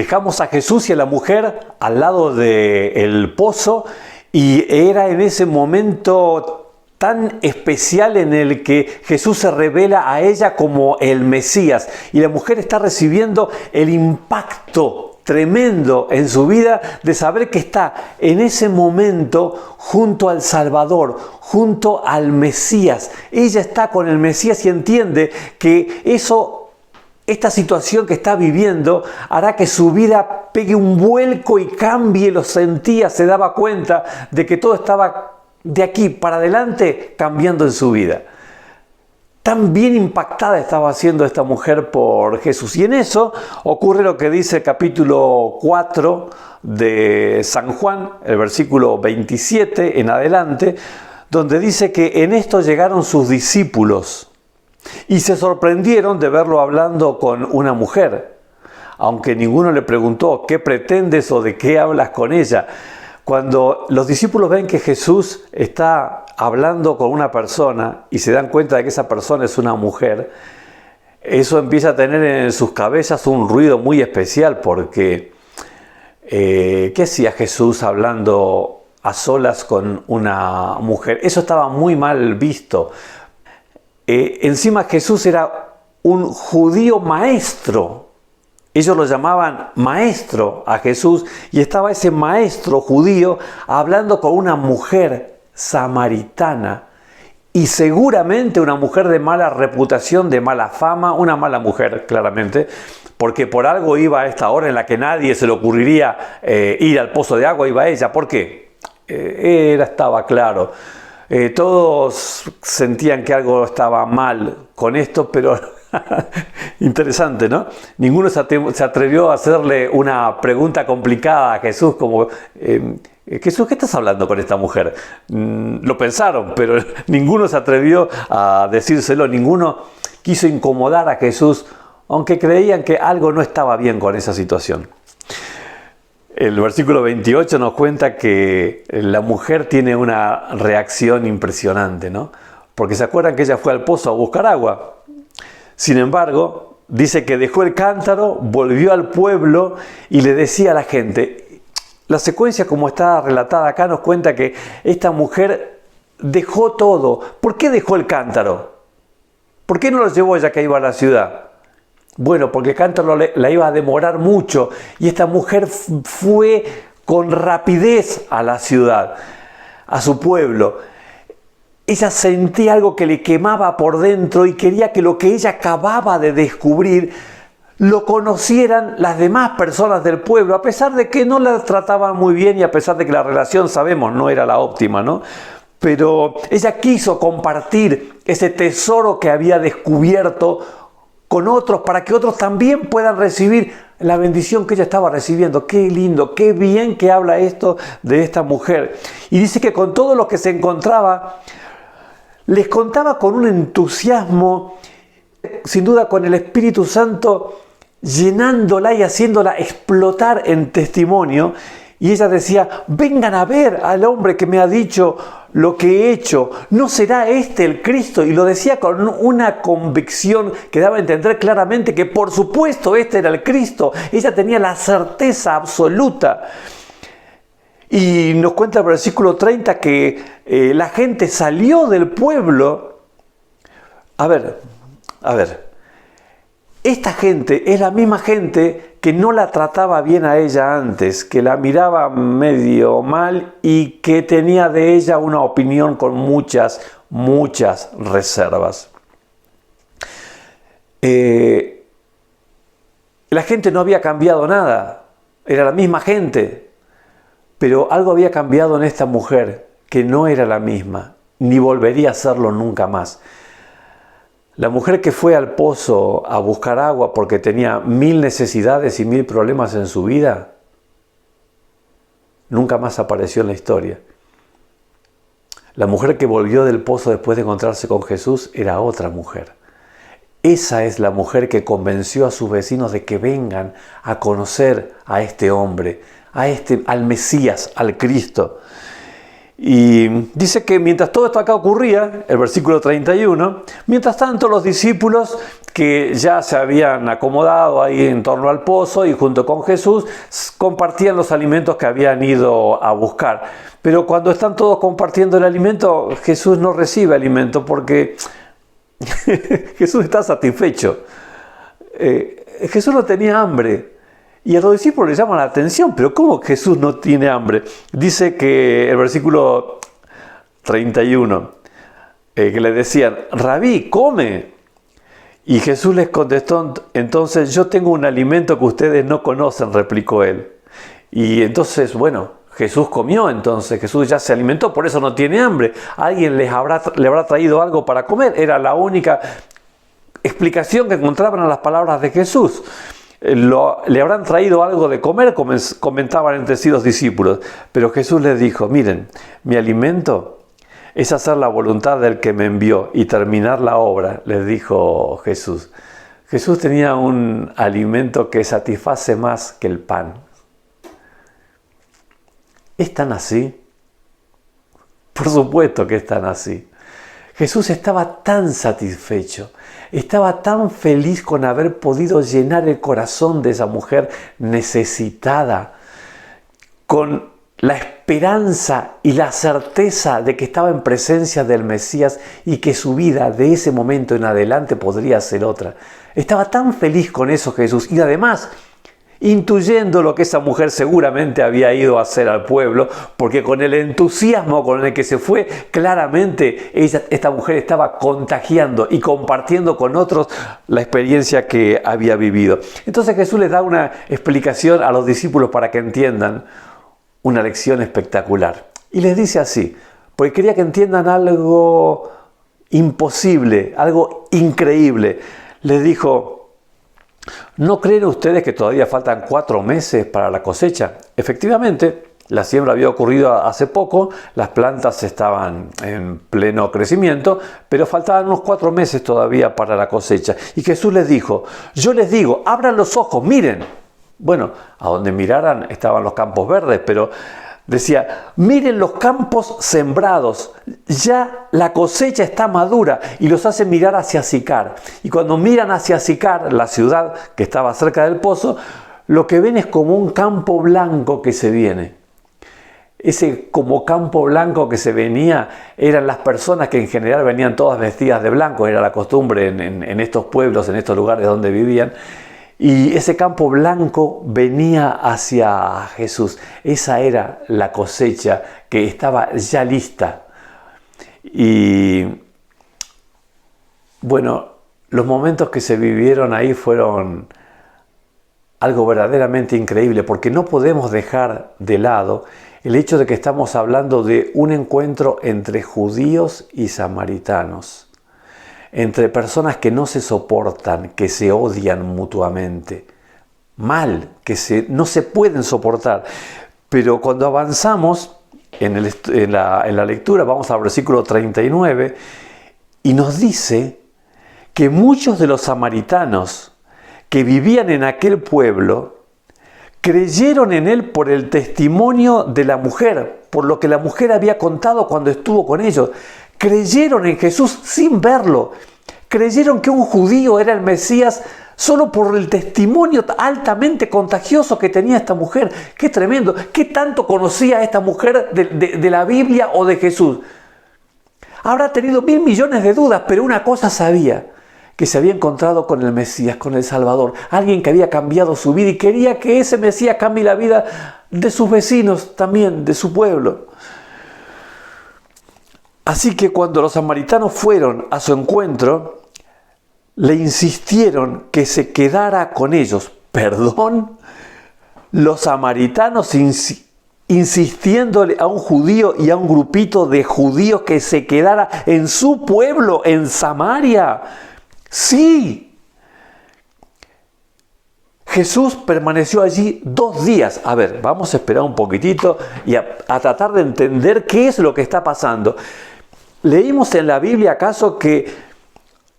dejamos a Jesús y a la mujer al lado del pozo, y era en ese momento tan especial en el que Jesús se revela a ella como el Mesías, y la mujer está recibiendo el impacto tremendo en su vida de saber que está en ese momento junto al Salvador, junto al Mesías. Ella está con el Mesías y entiende que esta situación que está viviendo hará que su vida pegue un vuelco y cambie. Lo sentía, se daba cuenta de que todo estaba de aquí para adelante cambiando en su vida. Tan bien impactada estaba siendo esta mujer por Jesús. Y en eso ocurre lo que dice el capítulo 4 de San Juan, el versículo 27 en adelante, donde dice que en esto llegaron sus discípulos y se sorprendieron de verlo hablando con una mujer, aunque ninguno le preguntó: ¿qué pretendes o de qué hablas con ella? Cuando los discípulos ven que Jesús está hablando con una persona y se dan cuenta de que esa persona es una mujer, eso empieza a tener en sus cabezas un ruido muy especial, porque ¿qué hacía Jesús hablando a solas con una mujer? Eso estaba muy mal visto. Encima Jesús era un judío maestro. Ellos lo llamaban maestro a Jesús, y estaba ese maestro judío hablando con una mujer samaritana, y seguramente una mujer de mala reputación, de mala fama, una mala mujer claramente, porque por algo iba a esta hora en la que nadie se le ocurriría ir al pozo de agua, iba ella. ¿Por qué? Estaba claro. Todos sentían que algo estaba mal con esto, pero interesante, ¿no? Ninguno se atrevió a hacerle una pregunta complicada a Jesús como: Jesús, ¿qué estás hablando con esta mujer? Lo pensaron, pero ninguno se atrevió a decírselo. Ninguno quiso incomodar a Jesús, aunque creían que algo no estaba bien con esa situación. El versículo 28 nos cuenta que la mujer tiene una reacción impresionante, ¿no? Porque se acuerdan que ella fue al pozo a buscar agua. Sin embargo, dice que dejó el cántaro, volvió al pueblo y le decía a la gente. La secuencia, como está relatada acá, nos cuenta que esta mujer dejó todo. ¿Por qué dejó el cántaro? ¿Por qué no lo llevó ella que iba a la ciudad? Bueno, porque el cántaro la iba a demorar mucho, y esta mujer fue con rapidez a la ciudad, a su pueblo. Ella sentía algo que le quemaba por dentro y quería que lo que ella acababa de descubrir lo conocieran las demás personas del pueblo, a pesar de que no la trataban muy bien y a pesar de que la relación, sabemos, no era la óptima, ¿no? Pero ella quiso compartir ese tesoro que había descubierto con otros, para que otros también puedan recibir la bendición que ella estaba recibiendo. Qué lindo, qué bien que habla esto de esta mujer. Y dice que con todo lo que se encontraba, les contaba con un entusiasmo, sin duda con el Espíritu Santo llenándola y haciéndola explotar en testimonio. Y ella decía: vengan a ver al hombre que me ha dicho lo que he hecho. ¿No será este el Cristo? Y lo decía con una convicción que daba a entender claramente que por supuesto este era el Cristo. Ella tenía la certeza absoluta. Y nos cuenta el versículo 30 que la gente salió del pueblo. A ver. Esta gente es la misma gente que no la trataba bien a ella antes, que la miraba medio mal y que tenía de ella una opinión con muchas reservas. La gente no había cambiado nada, era la misma gente, pero algo había cambiado en esta mujer que no era la misma, ni volvería a serlo nunca más. La mujer que fue al pozo a buscar agua porque tenía 1000 necesidades y 1000 problemas en su vida, nunca más apareció en la historia. La mujer que volvió del pozo después de encontrarse con Jesús era otra mujer. Esa es la mujer que convenció a sus vecinos de que vengan a conocer a este hombre, al Mesías, al Cristo. Y dice que mientras todo esto acá ocurría, el versículo 31, mientras tanto los discípulos que ya se habían acomodado ahí en torno al pozo y junto con Jesús compartían los alimentos que habían ido a buscar. Pero cuando están todos compartiendo el alimento, Jesús no recibe alimento porque Jesús está satisfecho. Jesús no tenía hambre. Y a los discípulos les llama la atención, pero ¿cómo Jesús no tiene hambre? Dice que el versículo 31, que le decían, Rabí, come. Y Jesús les contestó, entonces yo tengo un alimento que ustedes no conocen, replicó él. Y entonces, bueno, Jesús comió entonces, Jesús ya se alimentó, por eso no tiene hambre. Alguien le habrá traído algo para comer, era la única explicación que encontraban a las palabras de Jesús. Le habrán traído algo de comer, comentaban entre sí los discípulos. Pero Jesús les dijo, miren, mi alimento es hacer la voluntad del que me envió y terminar la obra, les dijo Jesús. Jesús tenía un alimento que satisface más que el pan. ¿Es tan así? Por supuesto que es tan así. Jesús estaba tan satisfecho, estaba tan feliz con haber podido llenar el corazón de esa mujer necesitada, con la esperanza y la certeza de que estaba en presencia del Mesías y que su vida de ese momento en adelante podría ser otra. Estaba tan feliz con eso Jesús y además intuyendo lo que esa mujer seguramente había ido a hacer al pueblo, porque con el entusiasmo con el que se fue, claramente esta mujer estaba contagiando y compartiendo con otros la experiencia que había vivido. Entonces Jesús les da una explicación a los discípulos para que entiendan una lección espectacular. Y les dice así, porque quería que entiendan algo imposible, algo increíble. Les dijo, ¿no creen ustedes que todavía faltan 4 meses para la cosecha? Efectivamente, la siembra había ocurrido hace poco, las plantas estaban en pleno crecimiento, pero faltaban unos 4 meses todavía para la cosecha. Y Jesús les dijo, yo les digo, abran los ojos, miren. Bueno, a donde miraran estaban los campos verdes, pero decía, miren los campos sembrados, ya la cosecha está madura, y los hace mirar hacia Sicar. Y cuando miran hacia Sicar, la ciudad que estaba cerca del pozo, lo que ven es como un campo blanco que se viene. Ese como campo blanco que se venía eran las personas que en general venían todas vestidas de blanco, era la costumbre en estos pueblos, en estos lugares donde vivían. Y ese campo blanco venía hacia Jesús. Esa era la cosecha que estaba ya lista. Y bueno, los momentos que se vivieron ahí fueron algo verdaderamente increíble, porque no podemos dejar de lado el hecho de que estamos hablando de un encuentro entre judíos y samaritanos. Entre personas que no se soportan, que se odian mutuamente, mal, no se pueden soportar. Pero cuando avanzamos en la lectura, vamos al versículo 39, y nos dice que muchos de los samaritanos que vivían en aquel pueblo creyeron en él por el testimonio de la mujer, por lo que la mujer había contado cuando estuvo con ellos. Creyeron en Jesús sin verlo. Creyeron que un judío era el Mesías solo por el testimonio altamente contagioso que tenía esta mujer. ¡Qué tremendo! ¿Qué tanto conocía esta mujer de la Biblia o de Jesús? Habrá tenido 1.000 millones de dudas, pero una cosa sabía, que se había encontrado con el Mesías, con el Salvador. Alguien que había cambiado su vida y quería que ese Mesías cambie la vida de sus vecinos también, de su pueblo. Así que cuando los samaritanos fueron a su encuentro, le insistieron que se quedara con ellos. ¿Perdón? Los samaritanos insistiéndole a un judío y a un grupito de judíos que se quedara en su pueblo, en Samaria. Sí. Jesús permaneció allí 2 días. A ver, vamos a esperar un poquitito y a tratar de entender qué es lo que está pasando. ¿Leímos en la Biblia acaso que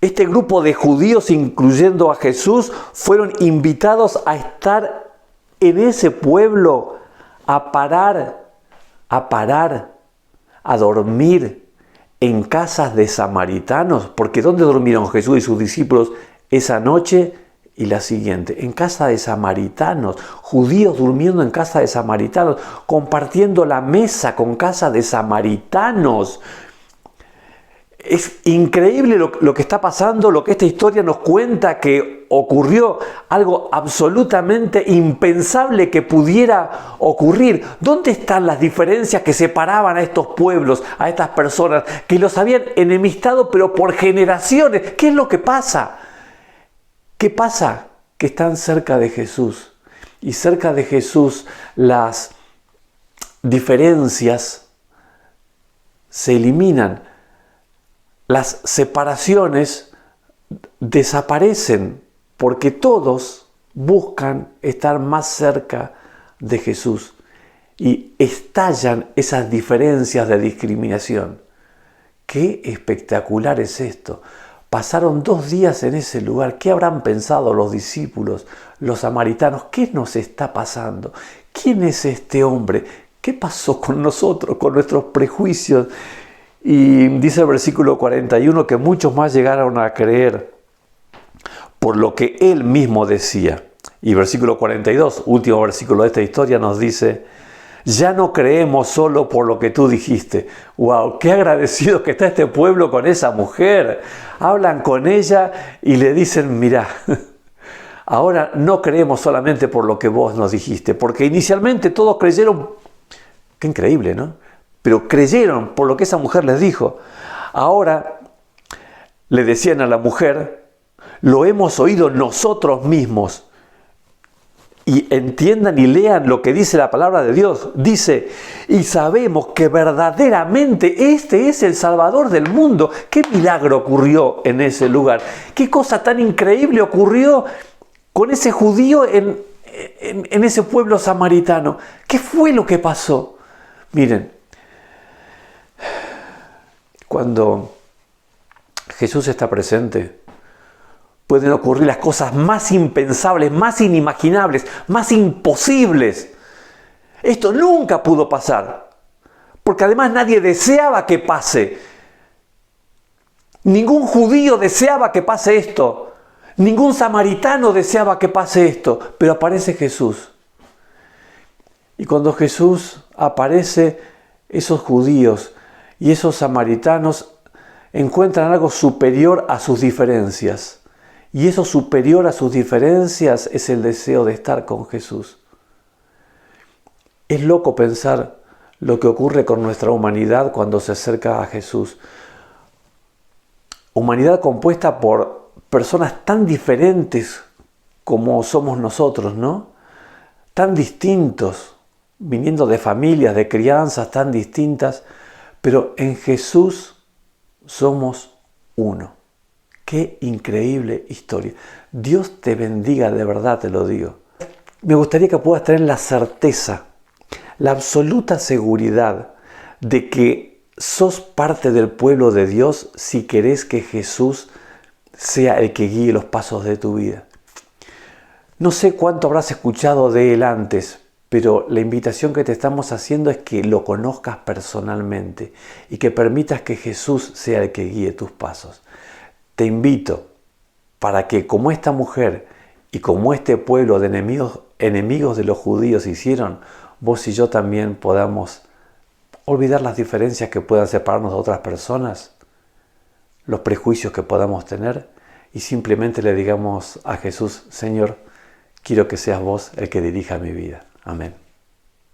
este grupo de judíos, incluyendo a Jesús, fueron invitados a estar en ese pueblo, a parar, a dormir en casas de samaritanos? Porque ¿dónde durmieron Jesús y sus discípulos? esa noche y la siguiente, en casa de samaritanos, judíos durmiendo en casa de samaritanos, compartiendo la mesa con casa de samaritanos. Es increíble lo que está pasando, lo que esta historia nos cuenta que ocurrió, algo absolutamente impensable que pudiera ocurrir. ¿Dónde están las diferencias que separaban a estos pueblos, a estas personas, que los habían enemistado pero por generaciones? ¿Qué es lo que pasa? ¿Qué pasa? Que están cerca de Jesús. Y cerca de Jesús las diferencias se eliminan. Las separaciones desaparecen porque todos buscan estar más cerca de Jesús y estallan esas diferencias de discriminación. ¡Qué espectacular es esto! Pasaron 2 días en ese lugar. ¿Qué habrán pensado los discípulos, los samaritanos? ¿Qué nos está pasando? ¿Quién es este hombre? ¿Qué pasó con nosotros, con nuestros prejuicios? Y dice el versículo 41 que muchos más llegaron a creer por lo que él mismo decía. Y versículo 42, último versículo de esta historia, nos dice: ya no creemos solo por lo que tú dijiste. ¡Wow! ¡Qué agradecido que está este pueblo con esa mujer! Hablan con ella y le dicen: mira, ahora no creemos solamente por lo que vos nos dijiste, porque inicialmente todos creyeron. ¡Qué increíble!, ¿no? Pero creyeron por lo que esa mujer les dijo. Ahora le decían a la mujer: lo hemos oído nosotros mismos. Y entiendan y lean lo que dice la palabra de Dios. Dice: y sabemos que verdaderamente este es el Salvador del mundo. ¿Qué milagro ocurrió en ese lugar? ¿Qué cosa tan increíble ocurrió con ese judío en ese pueblo samaritano? ¿Qué fue lo que pasó? Miren, cuando Jesús está presente, pueden ocurrir las cosas más impensables, más inimaginables, más imposibles. Esto nunca pudo pasar, porque además nadie deseaba que pase. Ningún judío deseaba que pase esto. Ningún samaritano deseaba que pase esto. Pero aparece Jesús. Y cuando Jesús aparece, esos judíos y esos samaritanos encuentran algo superior a sus diferencias. Y eso superior a sus diferencias es el deseo de estar con Jesús. Es loco pensar lo que ocurre con nuestra humanidad cuando se acerca a Jesús. Humanidad compuesta por personas tan diferentes como somos nosotros, ¿no? Tan distintos, viniendo de familias, de crianzas tan distintas, pero en Jesús somos uno. ¡Qué increíble historia! Dios te bendiga, de verdad te lo digo. Me gustaría que puedas tener la certeza, la absoluta seguridad de que sos parte del pueblo de Dios si querés que Jesús sea el que guíe los pasos de tu vida. No sé cuánto habrás escuchado de Él antes, pero la invitación que te estamos haciendo es que lo conozcas personalmente y que permitas que Jesús sea el que guíe tus pasos. Te invito para que, como esta mujer y como este pueblo de enemigos de los judíos hicieron, vos y yo también podamos olvidar las diferencias que puedan separarnos de otras personas, los prejuicios que podamos tener, y simplemente le digamos a Jesús: Señor, quiero que seas vos el que dirija mi vida. Amén.